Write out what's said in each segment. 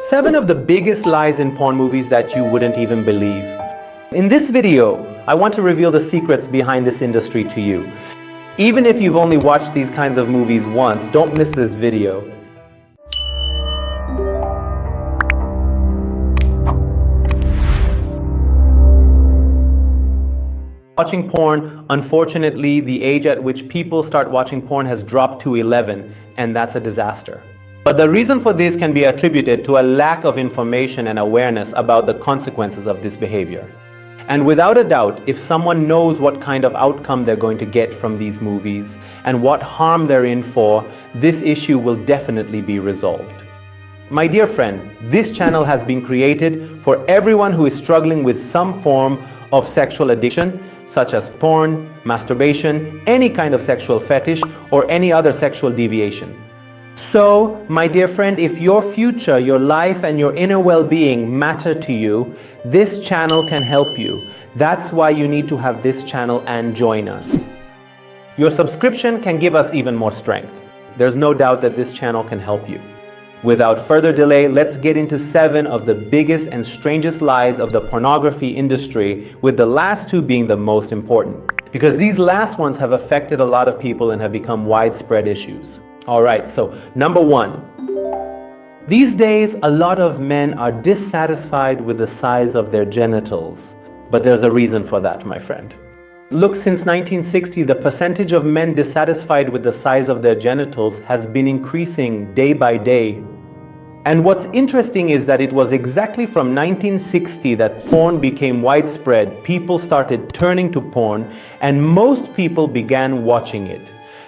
7 of the biggest lies in porn movies that you wouldn't even believe. In this video, I want to reveal the secrets behind this industry to you. Even if you've only watched these kinds of movies once, don't miss this video. Watching porn, unfortunately, the age at which people start watching porn has dropped to 11, and that's a disaster. But the reason for this can be attributed to a lack of information and awareness about the consequences of this behavior. And without a doubt, if someone knows what kind of outcome they're going to get from these movies and what harm they're in for, this issue will definitely be resolved. My dear friend, this channel has been created for everyone who is struggling with some form of sexual addiction, such as porn, masturbation, any kind of sexual fetish, or any other sexual deviation. So, my dear friend, if your future, your life, and your inner well-being matter to you, this channel can help you. That's why you need to have this channel and join us. Your subscription can give us even more strength. There's no doubt that this channel can help you. Without further delay, let's get into 7 of the biggest and strangest lies of the pornography industry, with the last 2 being the most important. Because these last ones have affected a lot of people and have become widespread issues. Alright, so number 1. These days, a lot of men are dissatisfied with the size of their genitals. But there's a reason for that, my friend. Look, since 1960, the percentage of men dissatisfied with the size of their genitals has been increasing day by day. And what's interesting is that it was exactly from 1960 that porn became widespread. People started turning to porn, and most people began watching it.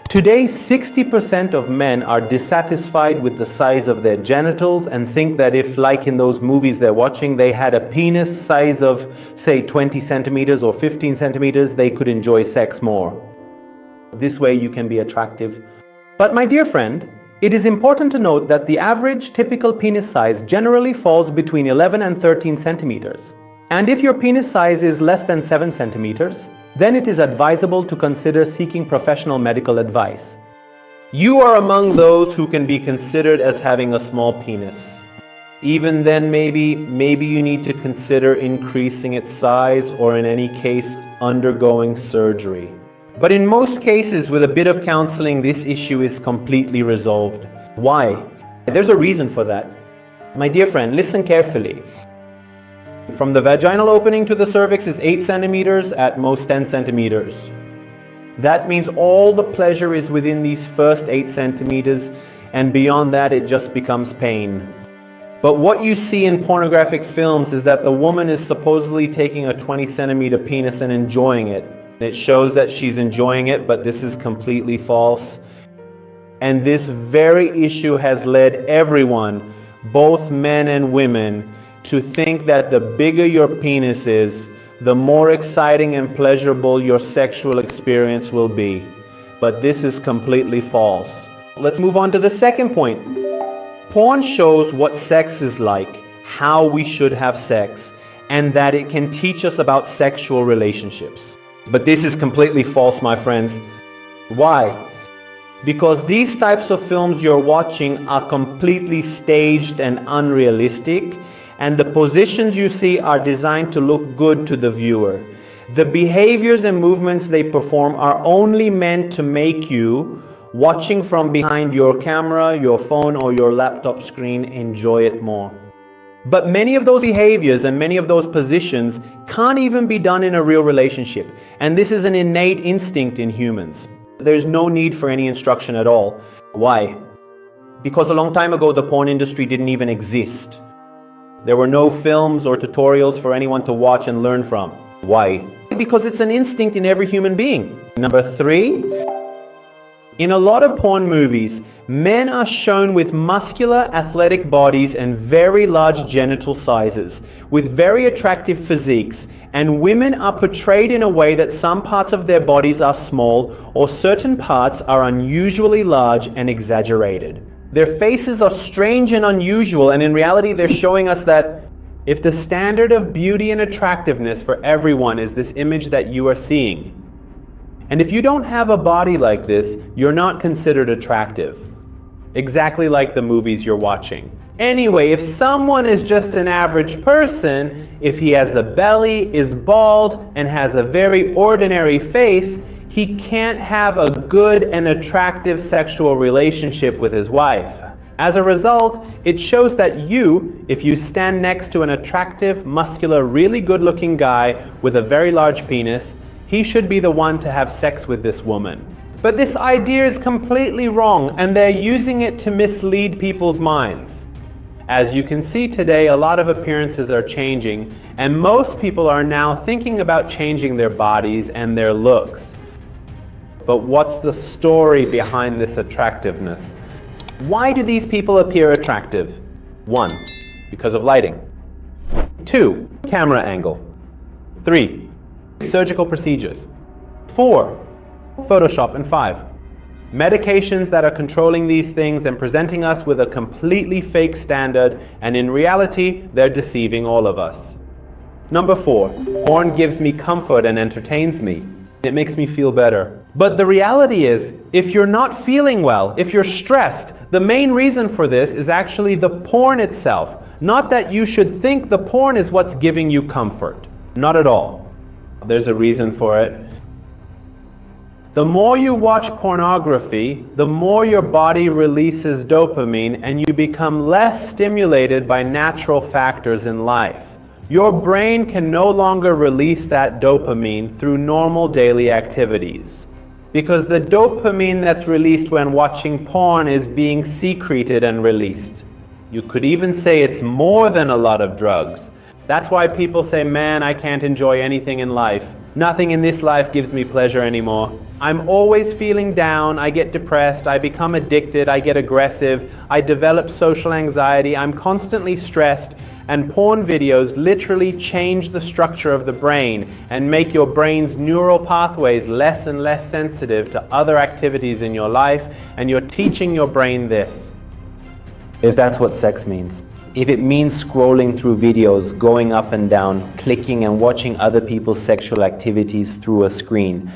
Today, 60% of men are dissatisfied with the size of their genitals and think that if, like in those movies they're watching, they had a penis size of, say, 20 centimeters or 15 centimeters, they could enjoy sex more. This way you can be attractive. But my dear friend, it is important to note that the average typical penis size generally falls between 11 and 13 centimeters. And if your penis size is less than 7 centimeters, then it is advisable to consider seeking professional medical advice. You are among those who can be considered as having a small penis. Even then, maybe you need to consider increasing its size, or in any case, undergoing surgery. But in most cases, with a bit of counseling, this issue is completely resolved. Why? There's a reason for that. My dear friend, listen carefully. From the vaginal opening to the cervix is 8 centimeters, at most 10 centimeters. That means all the pleasure is within these first 8 centimeters, and beyond that it just becomes pain. But what you see in pornographic films is that the woman is supposedly taking a 20 centimeter penis and enjoying it. It shows that she's enjoying it, but this is completely false. And this very issue has led everyone, both men and women, to think that the bigger your penis is, the more exciting and pleasurable your sexual experience will be. But this is completely false. Let's move on to the second point. Porn shows what sex is like, how we should have sex, and that it can teach us about sexual relationships. But this is completely false, my friends. Why? Because these types of films you're watching are completely staged and unrealistic, and the positions you see are designed to look good to the viewer. The behaviors and movements they perform are only meant to make you, watching from behind your camera, your phone, or your laptop screen, enjoy it more. But many of those behaviors and many of those positions can't even be done in a real relationship. And this is an innate instinct in humans. There's no need for any instruction at all. Why? Because a long time ago, the porn industry didn't even exist. There were no films or tutorials for anyone to watch and learn from. Why? Because it's an instinct in every human being. Number 3, in a lot of porn movies, men are shown with muscular, athletic bodies and very large genital sizes, with very attractive physiques, and women are portrayed in a way that some parts of their bodies are small, or certain parts are unusually large and exaggerated. Their faces are strange and unusual, and in reality they're showing us that if the standard of beauty and attractiveness for everyone is this image that you are seeing, and if you don't have a body like this, you're not considered attractive. Exactly like the movies you're watching. Anyway, if someone is just an average person, if he has a belly, is bald, and has a very ordinary face, he can't have a good and attractive sexual relationship with his wife. As a result, it shows that if you stand next to an attractive, muscular, really good-looking guy with a very large penis, he should be the one to have sex with this woman. But this idea is completely wrong, and they're using it to mislead people's minds. As you can see today, a lot of appearances are changing, and most people are now thinking about changing their bodies and their looks. But what's the story behind this attractiveness? Why do these people appear attractive? 1. Because of lighting. 2. Camera angle. 3. Surgical procedures. 4. Photoshop. And 5. Medications that are controlling these things and presenting us with a completely fake standard, and in reality, they're deceiving all of us. Number 4. Porn gives me comfort and entertains me. It makes me feel better. But the reality is, if you're not feeling well, if you're stressed, the main reason for this is actually the porn itself. Not that you should think the porn is what's giving you comfort. Not at all. There's a reason for it. The more you watch pornography, the more your body releases dopamine and you become less stimulated by natural factors in life. Your brain can no longer release that dopamine through normal daily activities, because the dopamine that's released when watching porn is being secreted and released. You could even say it's more than a lot of drugs. That's why people say, man, I can't enjoy anything in life. Nothing in this life gives me pleasure anymore. I'm always feeling down, I get depressed, I become addicted, I get aggressive, I develop social anxiety, I'm constantly stressed, and porn videos literally change the structure of the brain and make your brain's neural pathways less and less sensitive to other activities in your life, and you're teaching your brain this. If that's what sex means. If it means scrolling through videos, going up and down, clicking and watching other people's sexual activities through a screen.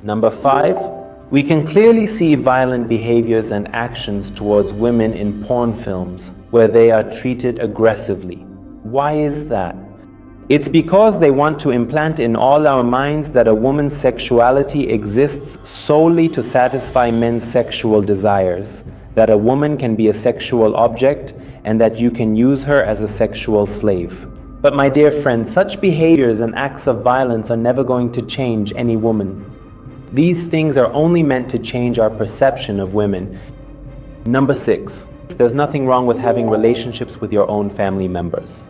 Number 5, we can clearly see violent behaviors and actions towards women in porn films where they are treated aggressively. Why is that? It's because they want to implant in all our minds that a woman's sexuality exists solely to satisfy men's sexual desires, that a woman can be a sexual object, and that you can use her as a sexual slave. But my dear friends, such behaviors and acts of violence are never going to change any woman. These things are only meant to change our perception of women. Number 6, there's nothing wrong with having relationships with your own family members.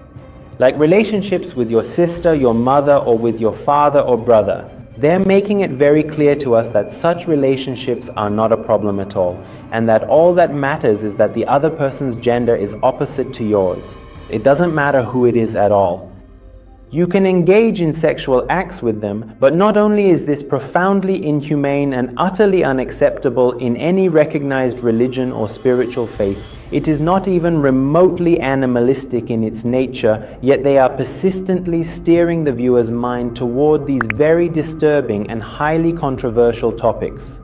Like relationships with your sister, your mother, or with your father or brother. They're making it very clear to us that such relationships are not a problem at all, and that all that matters is that the other person's gender is opposite to yours. It doesn't matter who it is at all. You can engage in sexual acts with them, but not only is this profoundly inhumane and utterly unacceptable in any recognized religion or spiritual faith, it is not even remotely animalistic in its nature, yet they are persistently steering the viewer's mind toward these very disturbing and highly controversial topics.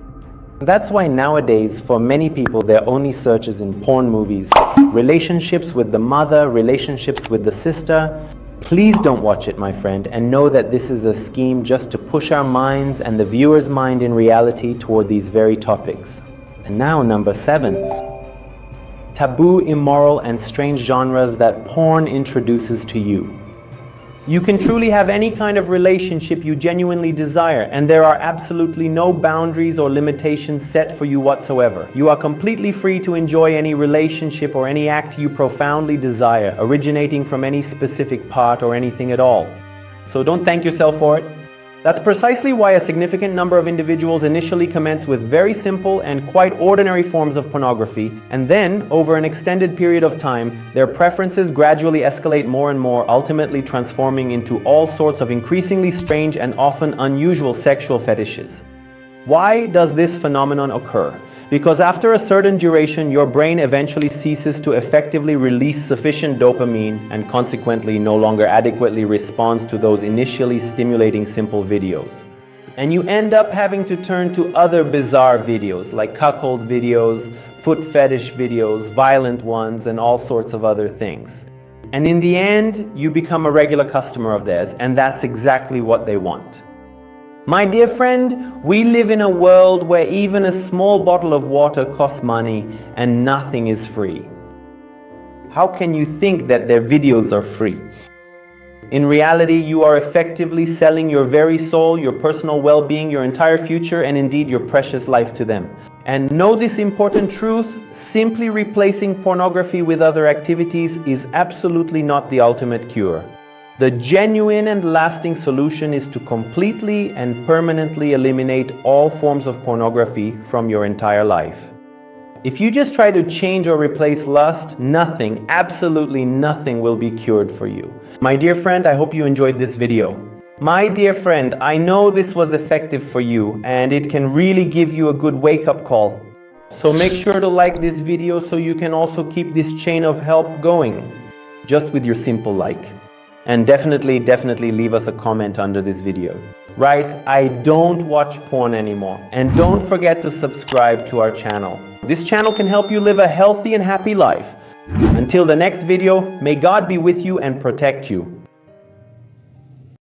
That's why nowadays, for many people, their only search is in porn movies. Relationships with the mother, relationships with the sister. Please don't watch it, my friend, and know that this is a scheme just to push our minds and the viewer's mind in reality toward these very topics. And now, number 7. Taboo, immoral, and strange genres that porn introduces to you. You can truly have any kind of relationship you genuinely desire, and there are absolutely no boundaries or limitations set for you whatsoever. You are completely free to enjoy any relationship or any act you profoundly desire, originating from any specific part or anything at all. So don't thank yourself for it. That's precisely why a significant number of individuals initially commence with very simple and quite ordinary forms of pornography, and then, over an extended period of time, their preferences gradually escalate more and more, ultimately transforming into all sorts of increasingly strange and often unusual sexual fetishes. Why does this phenomenon occur? Because after a certain duration, your brain eventually ceases to effectively release sufficient dopamine and consequently no longer adequately responds to those initially stimulating simple videos. and you end up having to turn to other bizarre videos like cuckold videos, foot fetish videos, violent ones, and all sorts of other things. And in the end, you become a regular customer of theirs, and that's exactly what they want. My dear friend, we live in a world where even a small bottle of water costs money and nothing is free. How can you think that their videos are free? In reality, you are effectively selling your very soul, your personal well-being, your entire future, and indeed your precious life to them. And know this important truth: simply replacing pornography with other activities is absolutely not the ultimate cure. The genuine and lasting solution is to completely and permanently eliminate all forms of pornography from your entire life. If you just try to change or replace lust, nothing, absolutely nothing will be cured for you. My dear friend, I hope you enjoyed this video. My dear friend, I know this was effective for you and it can really give you a good wake-up call. So make sure to like this video so you can also keep this chain of help going, just with your simple like. And definitely leave us a comment under this video. Right, I don't watch porn anymore. And don't forget to subscribe to our channel. This channel can help you live a healthy and happy life. Until the next video, may God be with you and protect you.